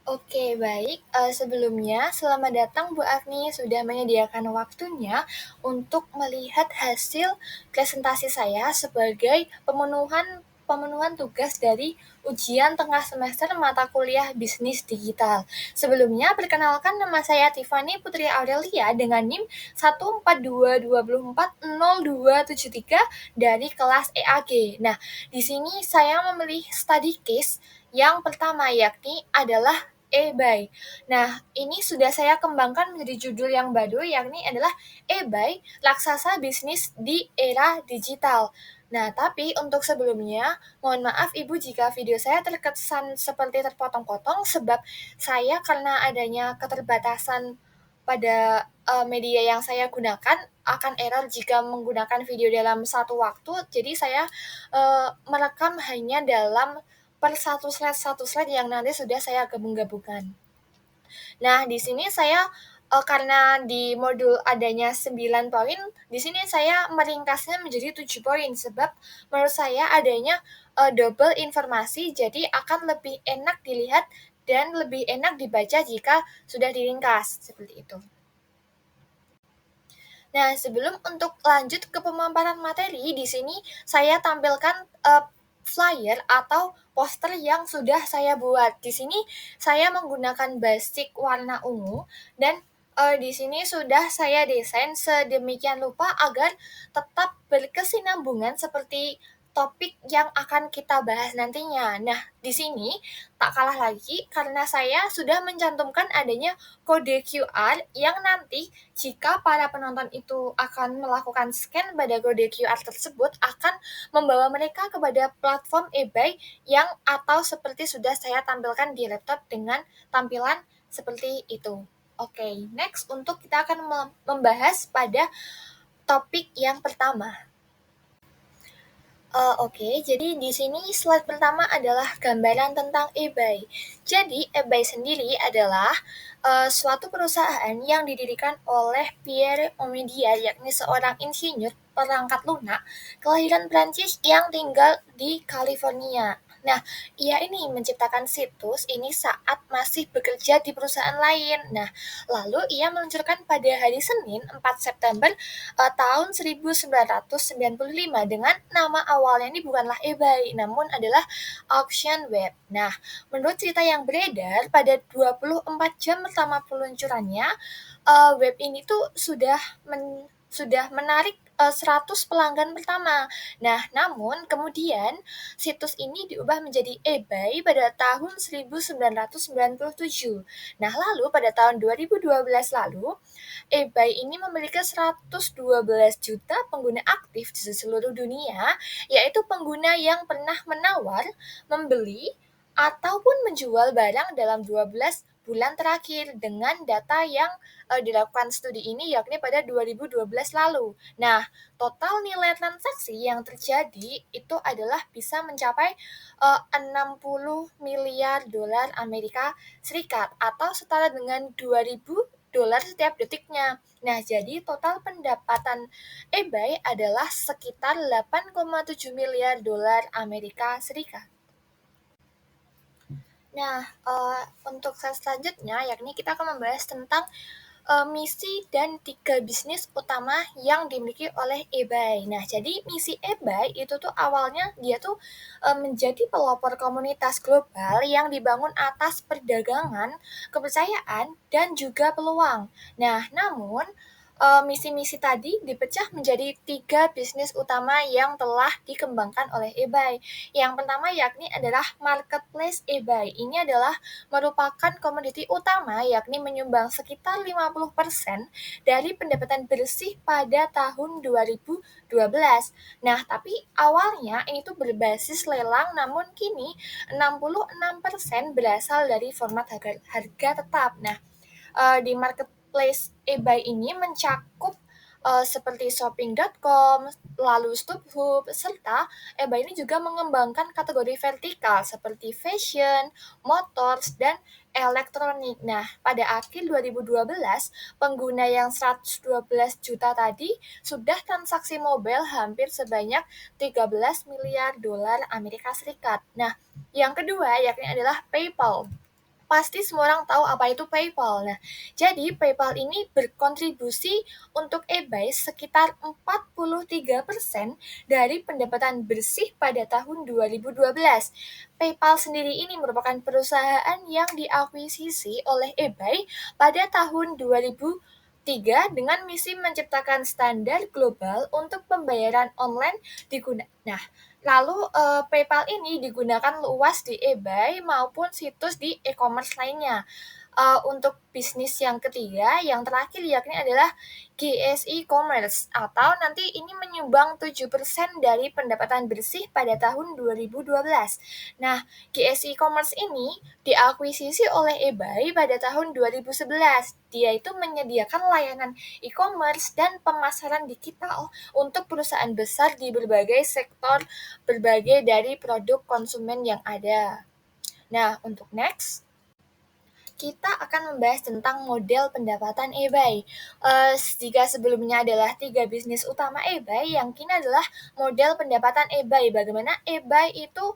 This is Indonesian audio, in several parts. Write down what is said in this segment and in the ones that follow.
Oke, baik. Sebelumnya, selamat datang Bu Agni sudah menyediakan waktunya untuk melihat hasil presentasi saya sebagai pemenuhan tugas dari ujian tengah semester mata kuliah bisnis digital. Sebelumnya, perkenalkan nama saya Tiffany Putri Aurelia dengan NIM 142240273 dari kelas EAG. Nah, di sini saya memilih study case yang pertama yakni adalah e-buy. Nah, ini sudah saya kembangkan menjadi judul yang baru, yakni adalah e-buy, raksasa bisnis di era digital. Nah, tapi untuk sebelumnya, mohon maaf Ibu jika video saya terkesan seperti terpotong-potong, sebab saya karena adanya keterbatasan pada media yang saya gunakan akan error jika menggunakan video dalam satu waktu. Jadi saya merekam hanya dalam per satu slide yang nanti sudah saya gabung-gabungkan. Nah, di sini saya karena di modul adanya 9 poin, di sini saya meringkasnya menjadi 7 poin sebab menurut saya adanya double informasi jadi akan lebih enak dilihat dan lebih enak dibaca jika sudah diringkas seperti itu. Nah, sebelum untuk lanjut ke pemaparan materi, di sini saya tampilkan flyer atau poster yang sudah saya buat. Di sini saya menggunakan basic warna ungu dan di sini sudah saya desain sedemikian rupa agar tetap berkesinambungan seperti topik yang akan kita bahas nantinya. Nah, di sini tak kalah lagi karena saya sudah mencantumkan adanya kode QR yang nanti jika para penonton itu akan melakukan scan pada kode QR tersebut akan membawa mereka kepada platform eBay yang atau seperti sudah saya tampilkan di laptop dengan tampilan seperti itu. Oke, next untuk kita akan membahas pada topik yang pertama. Oke, jadi di sini slide pertama adalah gambaran tentang eBay. Jadi eBay sendiri adalah suatu perusahaan yang didirikan oleh Pierre Omidyar, yakni seorang insinyur perangkat lunak kelahiran Prancis yang tinggal di California. Nah, ia ini menciptakan situs ini saat masih bekerja di perusahaan lain. Nah, lalu ia meluncurkan pada hari Senin 4 September tahun 1995 dengan nama awalnya ini bukanlah eBay, namun adalah Auction Web. Nah, menurut cerita yang beredar, pada 24 jam pertama peluncurannya, web ini tuh sudah menarik 100 pelanggan pertama. Nah, namun kemudian situs ini diubah menjadi eBay pada tahun 1997. Nah, lalu pada tahun 2012 lalu, eBay ini memiliki 112 juta pengguna aktif di seluruh dunia, yaitu pengguna yang pernah menawar, membeli, ataupun menjual barang dalam 12 bulan terakhir dengan data yang dilakukan studi ini yakni pada 2012 lalu. Nah, total nilai transaksi yang terjadi itu adalah bisa mencapai 60 miliar dolar Amerika Serikat atau setara dengan 2.000 dolar setiap detiknya. Nah, jadi total pendapatan eBay adalah sekitar 8,7 miliar dolar Amerika Serikat. Nah, untuk slide selanjutnya yakni kita akan membahas tentang misi dan 3 bisnis utama yang dimiliki oleh eBay. Nah, jadi misi eBay itu tuh awalnya dia tuh menjadi pelopor komunitas global yang dibangun atas perdagangan, kepercayaan, dan juga peluang. Nah, namun misi-misi tadi dipecah menjadi 3 bisnis utama yang telah dikembangkan oleh eBay. Yang pertama yakni adalah marketplace eBay. Ini adalah merupakan komoditi utama yakni menyumbang sekitar 50% dari pendapatan bersih pada tahun 2012. Nah, tapi awalnya ini tuh berbasis lelang namun kini 66% berasal dari format harga tetap. Nah, di marketplace eBay ini mencakup seperti shopping.com, lalu StubHub, serta eBay ini juga mengembangkan kategori vertikal seperti fashion, motors, dan elektronik. Nah, pada akhir 2012, pengguna yang 112 juta tadi sudah transaksi mobile hampir sebanyak 13 miliar dolar Amerika Serikat. Nah, yang kedua yakni adalah PayPal. pasti semua orang tahu apa itu PayPal. Nah, jadi PayPal ini berkontribusi untuk eBay sekitar 43% dari pendapatan bersih pada tahun 2012. PayPal sendiri ini merupakan perusahaan yang diakuisisi oleh eBay pada tahun 2003 dengan misi menciptakan standar global untuk pembayaran online digunakan. Nah, lalu PayPal ini digunakan luas di eBay maupun situs di e-commerce lainnya. Untuk bisnis yang ketiga, yang terakhir yakni adalah GSI Commerce atau nanti ini menyumbang 7% dari pendapatan bersih pada tahun 2012. Nah, GSI Commerce ini diakuisisi oleh eBay pada tahun 2011. Dia itu menyediakan layanan e-commerce dan pemasaran digital untuk perusahaan besar di berbagai sektor, berbagai dari produk konsumen yang ada. Nah, untuk next, kita akan membahas tentang model pendapatan eBay. Jika sebelumnya adalah 3 bisnis utama eBay, yang kini adalah model pendapatan eBay. Bagaimana eBay itu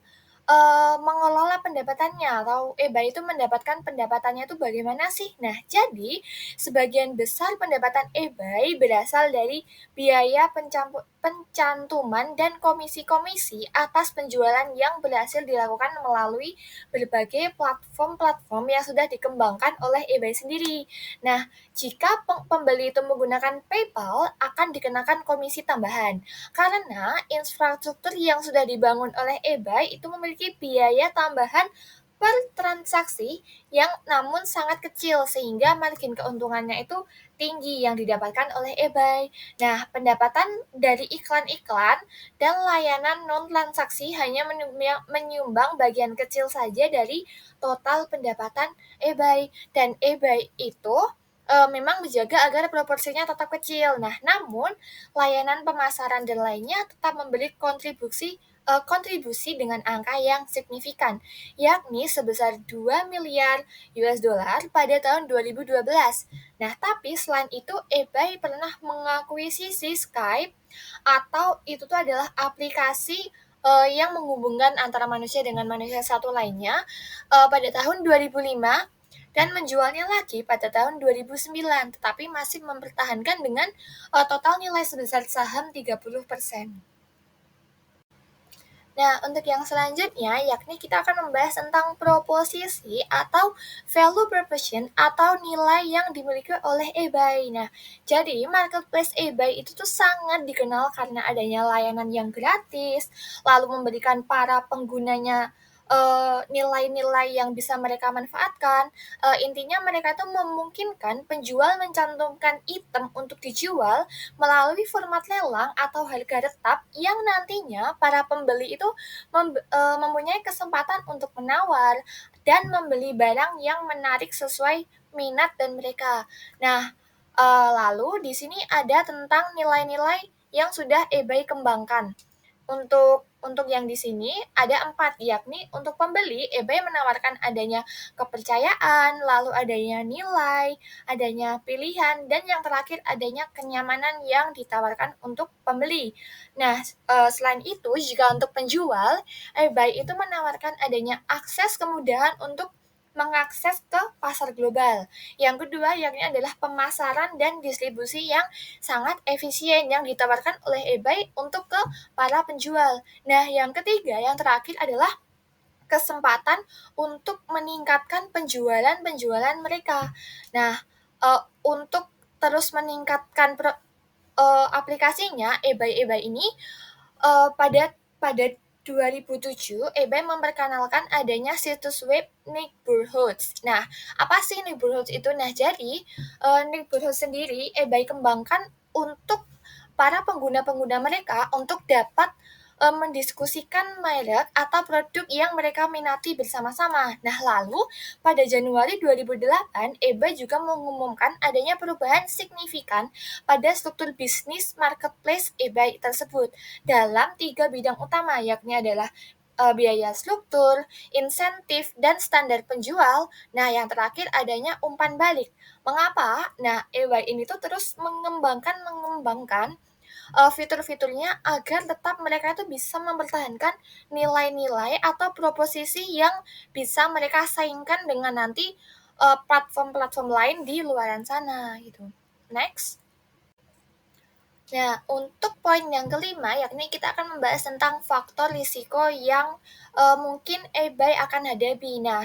mengelola pendapatannya atau eBay itu mendapatkan pendapatannya itu bagaimana sih? Nah, jadi sebagian besar pendapatan eBay berasal dari biaya pencantuman dan komisi-komisi atas penjualan yang berhasil dilakukan melalui berbagai platform-platform yang sudah dikembangkan oleh eBay sendiri. Nah, jika pembeli itu menggunakan PayPal, akan dikenakan komisi tambahan. Karena infrastruktur yang sudah dibangun oleh eBay itu memiliki biaya tambahan per transaksi yang namun sangat kecil sehingga margin keuntungannya itu tinggi yang didapatkan oleh eBay. Nah, pendapatan dari iklan-iklan dan layanan non-transaksi hanya menyumbang bagian kecil saja dari total pendapatan eBay. Dan eBay itu memang menjaga agar proporsinya tetap kecil. Nah, namun layanan pemasaran dan lainnya tetap memberi kontribusi dengan angka yang signifikan, yakni sebesar 2 miliar US dollar pada tahun 2012. Nah, tapi selain itu eBay pernah mengakuisisi Skype atau itu tuh adalah aplikasi yang menghubungkan antara manusia dengan manusia satu lainnya pada tahun 2005 dan menjualnya lagi pada tahun 2009, tetapi masih mempertahankan dengan total nilai sebesar saham 30%. Nah, untuk yang selanjutnya, yakni kita akan membahas tentang proposisi atau value proposition atau nilai yang dimiliki oleh eBay. Nah, jadi marketplace eBay itu tuh sangat dikenal karena adanya layanan yang gratis, lalu memberikan para penggunanya nilai-nilai yang bisa mereka manfaatkan. Intinya mereka tuh memungkinkan penjual mencantumkan item untuk dijual melalui format lelang atau harga tetap yang nantinya para pembeli itu mempunyai kesempatan untuk menawar dan membeli barang yang menarik sesuai minat dan mereka. Nah, lalu di sini ada tentang nilai-nilai yang sudah eBay kembangkan. Untuk yang di sini ada 4, yakni untuk pembeli, eBay menawarkan adanya kepercayaan, lalu adanya nilai, adanya pilihan, dan yang terakhir adanya kenyamanan yang ditawarkan untuk pembeli. Nah, selain itu, jika untuk penjual, eBay itu menawarkan adanya akses kemudahan untuk mengakses ke pasar global. Yang kedua, yakni adalah pemasaran dan distribusi yang sangat efisien yang ditawarkan oleh eBay untuk ke para penjual. Nah, yang ketiga, yang terakhir adalah kesempatan untuk meningkatkan penjualan-penjualan mereka. Nah, untuk terus meningkatkan aplikasinya, eBay ini pada 2007, eBay memperkenalkan adanya situs web Neighborhoods. Nah, apa sih Neighborhoods itu? Nah, jadi Neighborhoods sendiri eBay kembangkan untuk para pengguna-pengguna mereka untuk dapat mendiskusikan merek atau produk yang mereka minati bersama-sama. Nah, lalu pada Januari 2008, eBay juga mengumumkan adanya perubahan signifikan pada struktur bisnis marketplace eBay tersebut dalam 3 bidang utama, yakni adalah biaya struktur, insentif, dan standar penjual. Nah, yang terakhir adanya umpan balik. Mengapa? Nah, eBay ini tuh terus mengembangkan fitur-fiturnya agar tetap mereka itu bisa mempertahankan nilai-nilai atau proposisi yang bisa mereka saingkan dengan nanti platform-platform lain di luaran sana gitu. Next. Nah, untuk poin yang kelima, yakni kita akan membahas tentang faktor risiko yang mungkin eBay akan hadapi. Nah,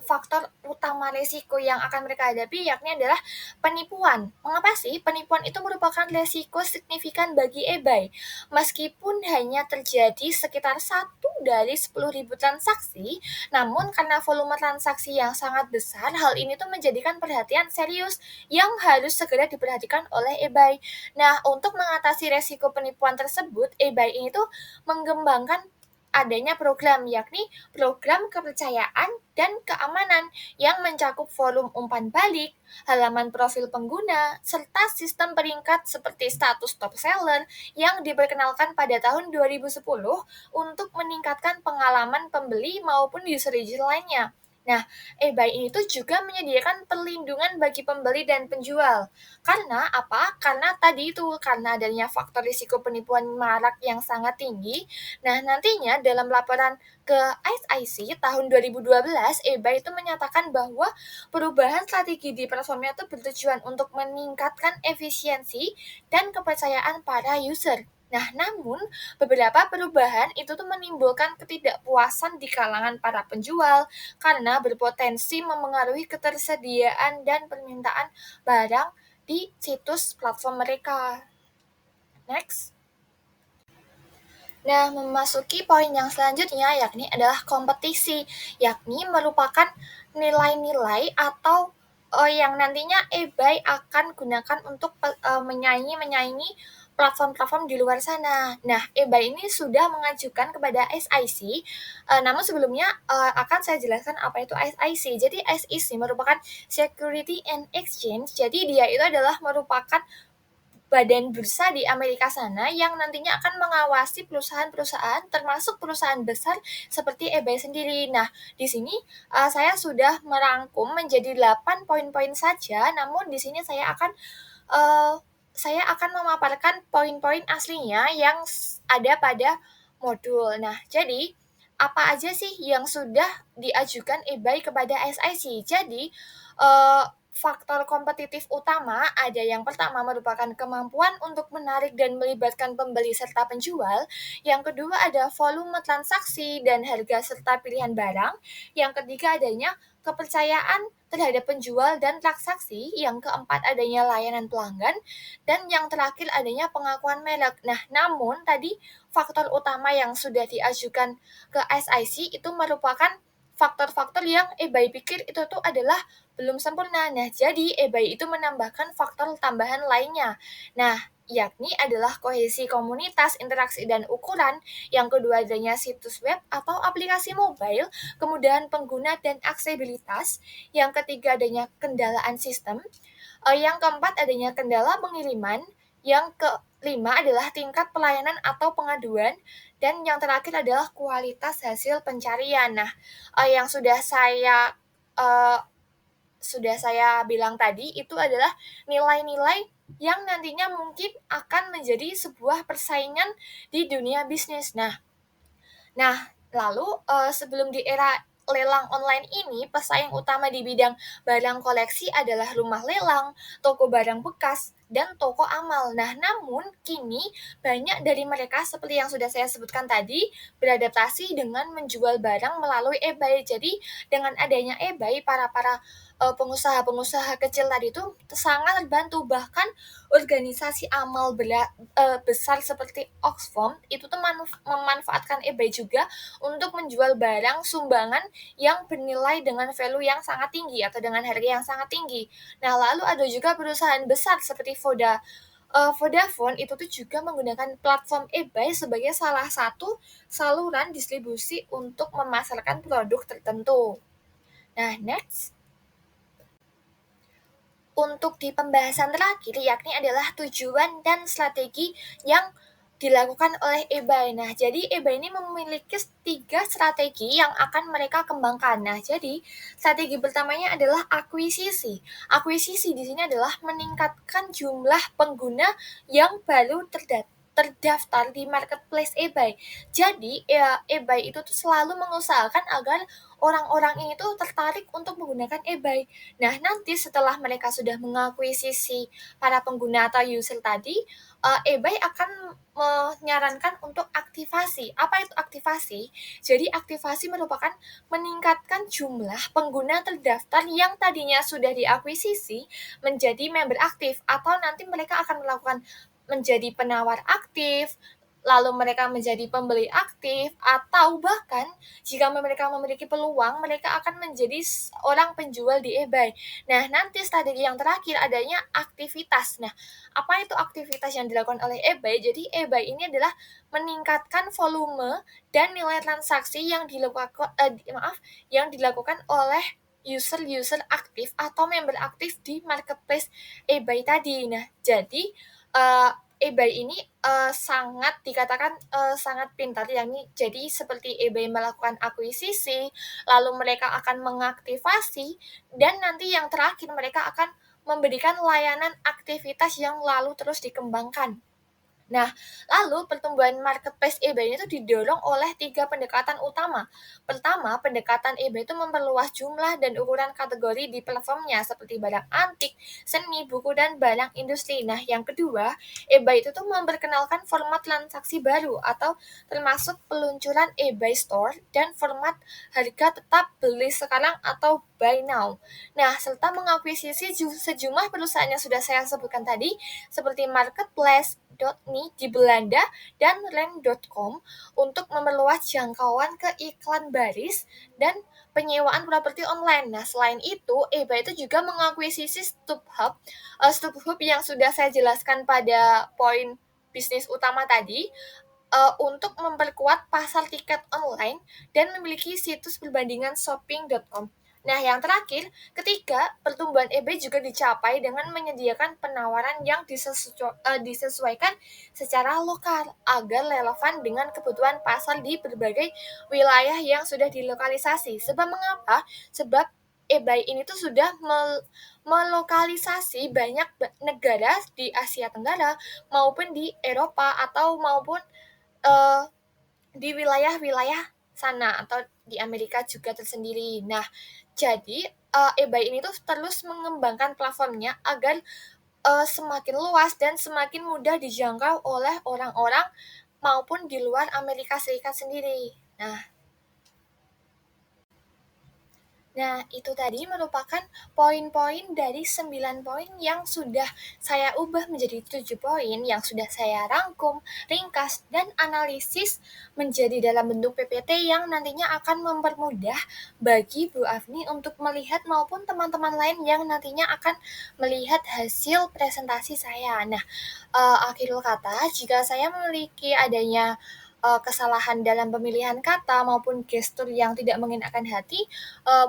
faktor utama risiko yang akan mereka hadapi yakni adalah penipuan. Mengapa sih? Penipuan itu merupakan risiko signifikan bagi eBay. Meskipun hanya terjadi sekitar 1 dari 10.000 transaksi, namun karena volume transaksi yang sangat besar, hal ini tuh menjadikan perhatian serius yang harus segera diperhatikan oleh eBay. Nah, untuk mengatasi resiko penipuan tersebut, eBay ini tuh mengembangkan adanya program, yakni program kepercayaan dan keamanan yang mencakup volume umpan balik, halaman profil pengguna, serta sistem peringkat seperti status top seller yang diperkenalkan pada tahun 2010 untuk meningkatkan pengalaman pembeli maupun user lainnya. Nah, eBay ini tuh juga menyediakan perlindungan bagi pembeli dan penjual. Karena apa? Karena tadi itu, karena adanya faktor risiko penipuan marak yang sangat tinggi. Nah, nantinya dalam laporan ke SIC tahun 2012, eBay itu menyatakan bahwa perubahan strategi di platformnya itu bertujuan untuk meningkatkan efisiensi dan kepercayaan para user. Nah, namun beberapa perubahan itu tuh menimbulkan ketidakpuasan di kalangan para penjual karena berpotensi memengaruhi ketersediaan dan permintaan barang di situs platform mereka. Next. Nah, memasuki poin yang selanjutnya yakni adalah kompetisi, yakni merupakan nilai-nilai atau yang nantinya eBay akan gunakan untuk menyaingi platform-platform di luar sana. Nah, eBay ini sudah mengajukan kepada SIC, namun sebelumnya akan saya jelaskan apa itu SIC. Jadi SIC merupakan Security and Exchange. Jadi dia itu adalah merupakan badan bursa di Amerika sana yang nantinya akan mengawasi perusahaan-perusahaan termasuk perusahaan besar seperti eBay sendiri. Nah, di sini saya sudah merangkum menjadi 8 poin-poin saja, namun di sini uh, saya akan memaparkan poin-poin aslinya yang ada pada modul. Nah, jadi apa aja sih yang sudah diajukan eBay kepada SIC? Jadi, uh, faktor kompetitif utama ada yang pertama merupakan kemampuan untuk menarik dan melibatkan pembeli serta penjual. Yang kedua ada volume transaksi dan harga serta pilihan barang. Yang ketiga adanya kepercayaan terhadap penjual dan transaksi. Yang keempat adanya layanan pelanggan. Dan yang terakhir adanya pengakuan merek. Nah, namun tadi faktor utama yang sudah diajukan ke SIC itu merupakan faktor-faktor yang eBay pikir itu tuh adalah belum sempurna. Nah, jadi eBay itu menambahkan faktor tambahan lainnya. Nah, yakni adalah kohesi komunitas, interaksi dan ukuran. Yang kedua adanya situs web atau aplikasi mobile, kemudahan pengguna dan aksesibilitas. Yang ketiga adanya kendalaan sistem. Yang keempat adanya kendala pengiriman. Yang kelima adalah tingkat pelayanan atau pengaduan. Dan yang terakhir adalah kualitas hasil pencarian. Nah, yang uh, sudah saya bilang tadi itu adalah nilai-nilai yang nantinya mungkin akan menjadi sebuah persaingan di dunia bisnis. Nah, lalu sebelum di era lelang online ini, pesaing utama di bidang barang koleksi adalah rumah lelang, toko barang bekas, dan toko amal. Nah, namun kini banyak dari mereka seperti yang sudah saya sebutkan tadi beradaptasi dengan menjual barang melalui eBay. Jadi, dengan adanya eBay, para pengusaha-pengusaha kecil tadi itu sangat terbantu. Bahkan organisasi amal besar seperti Oxfam itu tuh memanfaatkan eBay juga untuk menjual barang sumbangan yang bernilai dengan value yang sangat tinggi atau dengan harga yang sangat tinggi. Nah, lalu ada juga perusahaan besar seperti Vodafone itu tuh juga menggunakan platform eBay sebagai salah satu saluran distribusi untuk memasarkan produk tertentu. Nah, next. Untuk di pembahasan terakhir yakni adalah tujuan dan strategi yang dilakukan oleh eBay. Nah, jadi eBay ini memiliki 3 strategi yang akan mereka kembangkan. Nah, jadi strategi pertamanya adalah akuisisi. Akuisisi di sini adalah meningkatkan jumlah pengguna yang baru terdaftar di marketplace eBay. Jadi ya eBay itu tuh selalu mengusahakan agar orang-orang ini tuh tertarik untuk menggunakan eBay. Nah, nanti setelah mereka sudah mengakuisisi para pengguna atau user tadi, eBay akan menyarankan untuk aktivasi. Apa itu aktivasi? Jadi aktivasi merupakan meningkatkan jumlah pengguna terdaftar yang tadinya sudah diakuisisi menjadi member aktif, atau nanti mereka akan melakukan menjadi penawar aktif, lalu mereka menjadi pembeli aktif, atau bahkan jika mereka memiliki peluang, mereka akan menjadi orang penjual di eBay. Nah, nanti strategi yang terakhir adanya aktivitas. Nah, apa itu aktivitas yang dilakukan oleh eBay? Jadi eBay ini adalah meningkatkan volume dan nilai transaksi yang dilakukan oleh user-user aktif atau member aktif di marketplace eBay tadi. Nah, jadi eBay ini sangat dikatakan sangat pintar, yakni jadi seperti eBay melakukan akuisisi, lalu mereka akan mengaktifasi, dan nanti yang terakhir mereka akan memberikan layanan aktivitas yang lalu terus dikembangkan. Nah, lalu pertumbuhan marketplace eBay itu didorong oleh tiga pendekatan utama. Pertama, pendekatan eBay itu memperluas jumlah dan ukuran kategori di platformnya seperti barang antik, seni, buku, dan barang industri. Nah, yang kedua, eBay itu tuh memperkenalkan format transaksi baru atau termasuk peluncuran eBay Store dan format harga tetap beli sekarang atau buy now. Nah, serta mengakuisisi sejumlah perusahaan yang sudah saya sebutkan tadi seperti marketplace .me di Belanda dan Rank.com untuk memperluas jangkauan ke iklan baris dan penyewaan properti online. Nah, selain itu, eBay itu juga mengakuisisi StubHub yang sudah saya jelaskan pada poin bisnis utama tadi, untuk memperkuat pasar tiket online dan memiliki situs perbandingan shopping.com. Nah, yang terakhir, ketiga, pertumbuhan eBay juga dicapai dengan menyediakan penawaran yang disesuaikan secara lokal agar relevan dengan kebutuhan pasar di berbagai wilayah yang sudah dilokalisasi. Sebab mengapa? Sebab eBay ini tuh sudah melokalisasi banyak negara di Asia Tenggara maupun di Eropa atau maupun eh, di wilayah-wilayah sana atau di Amerika juga tersendiri. Nah, jadi eBay ini tuh terus mengembangkan platformnya agar semakin luas dan semakin mudah dijangkau oleh orang-orang maupun di luar Amerika Serikat sendiri. Nah, itu tadi merupakan poin-poin dari 9 poin yang sudah saya ubah menjadi 7 poin yang sudah saya rangkum, ringkas, dan analisis menjadi dalam bentuk PPT yang nantinya akan mempermudah bagi Bu Afni untuk melihat maupun teman-teman lain yang nantinya akan melihat hasil presentasi saya. Nah, akhirul kata, jika saya memiliki adanya kesalahan dalam pemilihan kata maupun gestur yang tidak mengenakan hati,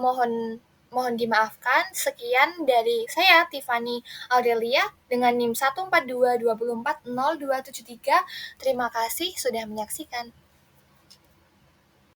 mohon mohon dimaafkan. Sekian dari saya, Tiffany Aurelia, dengan NIM 142204023. Terima kasih sudah menyaksikan.